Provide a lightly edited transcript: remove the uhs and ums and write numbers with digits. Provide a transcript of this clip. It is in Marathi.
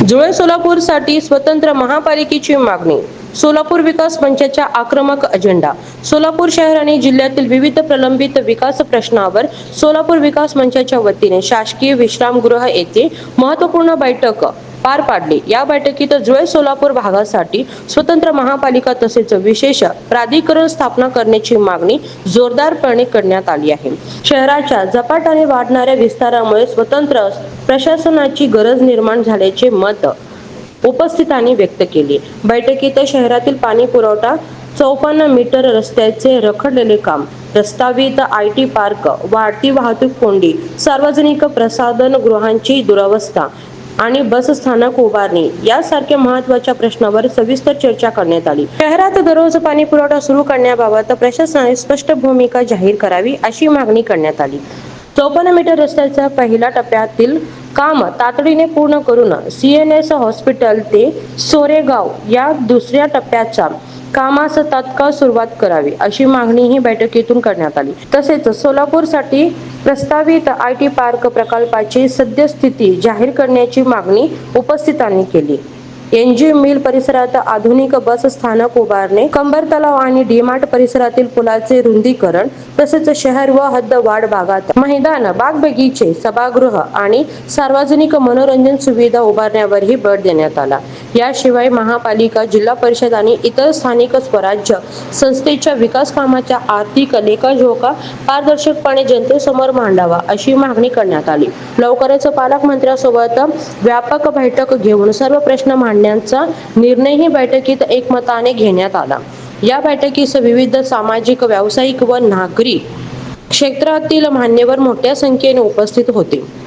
जुळे सोलापूरसाठी स्वतंत्र महापालिकेची मागणी. सोलापूर विकास मंचाचा आक्रमक अजेंडा. सोलापूर शहर आणि जिल्ह्यातील विविध प्रलंबित विकास प्रश्नावर सोलापूर विकास मंचाच्या वतीने शासकीय विश्रामगृह येथे महत्त्वपूर्ण बैठक पार पाडली. या बैठकीत जुळे सोलापूर भागासाठी स्वतंत्र महापालिका तसेच विशेष प्राधिकरण स्थापना करण्याची मागणी जोरदारपणे करण्यात आली आहे. शहराच्या झपाट्याने वाढणाऱ्या विस्तारामुळे स्वतंत्र प्रशासनाची गरज निर्माण झाल्याचे मत उपस्थितांनी व्यक्त केले. बैठकीत शहरातील पाणी पुरवठा, 54 मीटर रस्त्याचे रखडलेले काम, प्रस्तावित IT पार्क, वाढती वाहतूक कोंडी, सार्वजनिक प्रसाधन गृहांची दुरवस्था आणि बस स्थानक उभारणी यासारख्या महत्त्वाच्या प्रश्नावर सविस्तर चर्चा करण्यात आली. शहरात दररोज पाणी पुरवठा सुरू करण्याबाबत प्रशासनाने स्पष्ट भूमिका जाहीर करावी अशी मागणी करण्यात आली. 54 मीटर रस्त्याच्या पहिल्या टप्प्यातील काम तातडीने पूर्ण करून CNS हॉस्पिटल ते सोरेगाव या दुसऱ्या टप्प्याच्या कामास तात्काळ सुरुवात करावी अशी मागणीही बैठकीतून करण्यात आली. तसेच सोलापूरसाठी प्रस्तावित IT पार्क प्रकल्पाची सद्यस्थिती जाहीर करण्याची मागणी उपस्थितांनी केली. NG मिल परिसरात आधुनिक बस स्थानक उभारणे, कंबर तलाव आणि DMart परिसरातील पुलाचे रुंदीकरण तसेच शहर व हद्दवाढ भागात मैदान, बाग-बगीचे, सभागृह आणि सार्वजनिक मनोरंजन सुविधा उभारण्यावरही भर देण्यात आला. याशिवाय महापालिका, जिल्हा परिषद आणि इतर स्थानिक स्वराज्य संस्थेच्या विकास कामाच्या आर्थिक लेखाजोखा पारदर्शकपणे जनतेसमोर मांडावा अशी मागणी करण्यात आली. लवकरच पालकमंत्र्यांसोबत व्यापक बैठक घेऊन सर्व प्रश्न मांडण्याचा निर्णयही बैठकीत एकमताने घेण्यात आला. या बैठकीस विविध सामाजिक, व्यावसायिक व नागरी क्षेत्रातील मान्यवर मोठ्या संख्येने उपस्थित होते.